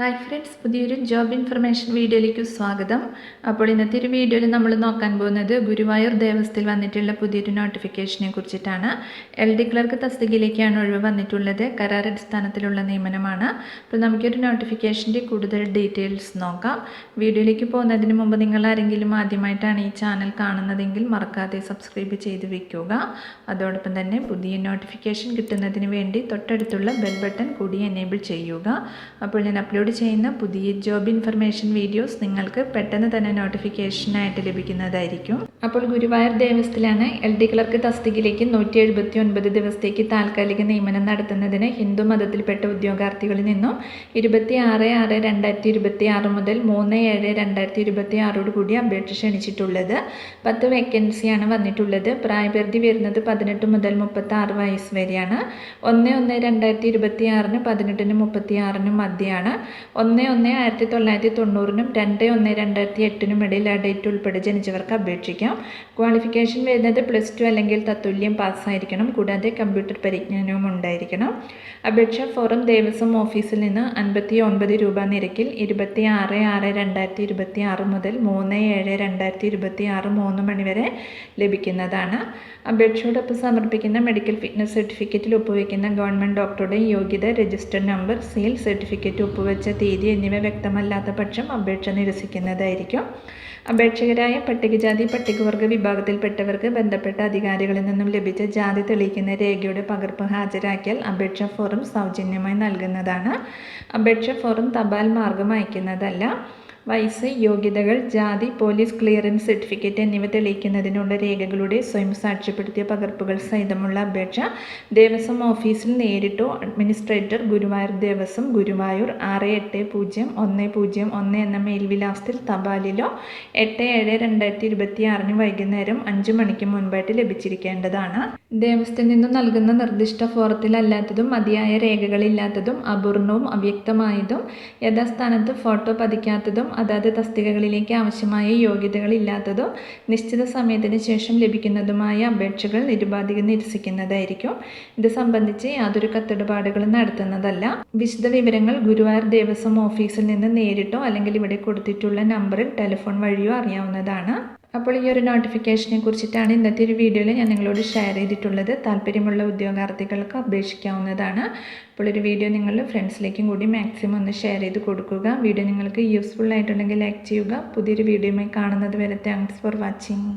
Hi friends, പുതിയൊരു job information വീഡിയോയിലേക്ക് സ്വാഗതം. അപ്പോൾ ഇന്നത്തെ ഒരു വീഡിയോയിൽ നമ്മൾ നോക്കാൻ പോകുന്നത് ഗുരുവായൂർ ദേവസ്ഥയിൽ വന്നിട്ടുള്ള പുതിയൊരു നോട്ടിഫിക്കേഷനെ കുറിച്ചിട്ടാണ്. LD ക്ലർക്ക് തസ്തികയിലേക്കാണ് ഒഴിവ് വന്നിട്ടുള്ളത്. കരാർ അടിസ്ഥാനത്തിലുള്ള നിയമനമാണ്. അപ്പോൾ നമുക്കൊരു നോട്ടിഫിക്കേഷൻ്റെ കൂടുതൽ ഡീറ്റെയിൽസ് നോക്കാം. വീഡിയോയിലേക്ക് പോകുന്നതിന് മുമ്പ് നിങ്ങൾ ആരെങ്കിലും ആദ്യമായിട്ടാണ് ഈ ചാനൽ കാണുന്നതെങ്കിൽ മറക്കാതെ സബ്സ്ക്രൈബ് ചെയ്ത് വയ്ക്കുക. അതോടൊപ്പം തന്നെ പുതിയ നോട്ടിഫിക്കേഷൻ കിട്ടുന്നതിന് വേണ്ടി തൊട്ടടുത്തുള്ള ബെൽ ബട്ടൺ കൂടി എനേബിൾ ചെയ്യുക. അപ്പോൾ ഞാൻ അപ്ലോഡ് ചെയ്യുന്ന പുതിയ ജോബ് ഇൻഫർമേഷൻ വീഡിയോസ് നിങ്ങൾക്ക് പെട്ടെന്ന് തന്നെ നോട്ടിഫിക്കേഷനായിട്ട് ലഭിക്കുന്നതായിരിക്കും. അപ്പോൾ ഗുരുവായൂർ ദേവസ്ഥയിലാണ് LD ക്ലർക്ക് തസ്തികയിലേക്ക് 179 ദിവസത്തേക്ക് താൽക്കാലിക നിയമനം നടത്തുന്നതിന് ഹിന്ദു മതത്തിൽപ്പെട്ട ഉദ്യോഗാർത്ഥികളിൽ നിന്നും 26/6/2026 മുതൽ 3/7/2026 കൂടി അപേക്ഷ ക്ഷണിച്ചിട്ടുള്ളത്. 10 വേക്കൻസിയാണ് വന്നിട്ടുള്ളത്. പ്രായപരിധി വരുന്നത് 18 മുതൽ 36 വയസ്സ് വരെയാണ്. 1/1/2026 18-നും 36-നും മധ്യയാണ്. 1/1/1990-നും 2/1/2008-നും ഇടയിൽ ആ ഡേറ്റ് ഉൾപ്പെടെ ജനിച്ചവർക്ക് അപേക്ഷിക്കാം. ക്വാളിഫിക്കേഷൻ വരുന്നത് +2 അല്ലെങ്കിൽ തത്തുല്യം പാസ്സായിരിക്കണം. കൂടാതെ കമ്പ്യൂട്ടർ പരിജ്ഞാനവും ഉണ്ടായിരിക്കണം. അപേക്ഷാ ഫോറം ദേവസ്വം ഓഫീസിൽ നിന്ന് 59 രൂപ നിരക്കിൽ 26/6/2026 മുതൽ 3/7/2026 3 മണി വരെ ലഭിക്കുന്നതാണ്. അപേക്ഷയോടൊപ്പം സമർപ്പിക്കുന്ന മെഡിക്കൽ ഫിറ്റ്നസ് സർട്ടിഫിക്കറ്റിൽ ഒപ്പുവയ്ക്കുന്ന ഗവൺമെൻറ് ഡോക്ടറുടെ യോഗ്യത, രജിസ്റ്റർ നമ്പർ, സീൽ, സർട്ടിഫിക്കറ്റ് ഒപ്പുവെച്ച തീയതി എന്നിവ വ്യക്തമല്ലാത്ത പക്ഷം അപേക്ഷ നിരസിക്കുന്നതായിരിക്കും. അപേക്ഷകരായ പട്ടികജാതി പട്ടികവർഗ വിഭാഗത്തിൽപ്പെട്ടവർക്ക് ബന്ധപ്പെട്ട അധികാരികളിൽ നിന്നും ലഭിച്ച ജാതി തെളിയിക്കുന്ന രേഖയുടെ പകർപ്പ് ഹാജരാക്കിയാൽ അപേക്ഷാ ഫോറം സൗജന്യമായി നൽകുന്നതാണ്. അപേക്ഷാ ഫോറം തപാൽ മാർഗം അയക്കുന്നതല്ല. വയസ്സ്, യോഗ്യതകൾ, ജാതി, പോലീസ് ക്ലിയറൻസ് സർട്ടിഫിക്കറ്റ് എന്നിവ തെളിയിക്കുന്നതിനുള്ള രേഖകളുടെ സ്വയം സാക്ഷ്യപ്പെടുത്തിയ പകർപ്പുകൾ സഹിതമുള്ള അപേക്ഷ ദേവസ്വം ഓഫീസിൽ നേരിട്ടോ അഡ്മിനിസ്ട്രേറ്റർ, ഗുരുവായൂർ ദേവസ്വം, ഗുരുവായൂർ 680101 എന്ന മേൽവിലാസത്തിൽ തപാലിലോ 8/7/2026 വൈകുന്നേരം 5 മണിക്ക് മുൻപായിട്ട് ലഭിച്ചിരിക്കേണ്ടതാണ്. ദേവസ്ഥയിൽ നിന്നും നൽകുന്ന നിർദ്ദിഷ്ട ഫോറത്തിലല്ലാത്തതും മതിയായ രേഖകളില്ലാത്തതും അപൂർണവും അവ്യക്തമായതും യഥാസ്ഥാനത്ത് ഫോട്ടോ പതിക്കാത്തതും അതാത് തസ്തികകളിലേക്ക് ആവശ്യമായ യോഗ്യതകളില്ലാത്തതും നിശ്ചിത സമയത്തിന് ശേഷം ലഭിക്കുന്നതുമായ അപേക്ഷകൾ നിരുപാധികം നിരസിക്കുന്നതായിരിക്കും. ഇത് സംബന്ധിച്ച് യാതൊരു കത്തിടപാടുകളും നടത്തുന്നതല്ല. വിശദ വിവരങ്ങൾ ഗുരുവായൂർ ദേവസ്വം ഓഫീസിൽ നിന്ന് നേരിട്ടോ അല്ലെങ്കിൽ ഇവിടെ കൊടുത്തിട്ടുള്ള നമ്പറിൽ ടെലിഫോൺ വഴിയോ അറിയാവുന്നതാണ്. അപ്പോൾ ഈ ഒരു നോട്ടിഫിക്കേഷനെ കുറിച്ചിട്ടാണ് ഇന്നത്തെ ഒരു വീഡിയോയിൽ ഞാൻ നിങ്ങളോട് ഷെയർ ചെയ്തിട്ടുള്ളത്. താല്പര്യമുള്ള ഉദ്യോഗാർത്ഥികൾക്ക് അപേക്ഷിക്കാവുന്നതാണ്. അപ്പോൾ ഒരു വീഡിയോ നിങ്ങൾ ഫ്രണ്ട്സിലേക്കും കൂടി മാക്സിമം ഒന്ന് ഷെയർ ചെയ്ത് കൊടുക്കുക. വീഡിയോ നിങ്ങൾക്ക് യൂസ്ഫുൾ ആയിട്ടുണ്ടെങ്കിൽ ലൈക്ക് ചെയ്യുക. പുതിയൊരു വീഡിയോയുമായി കാണുന്നത് വരെ താങ്ക്സ് ഫോർ വാച്ചിങ്.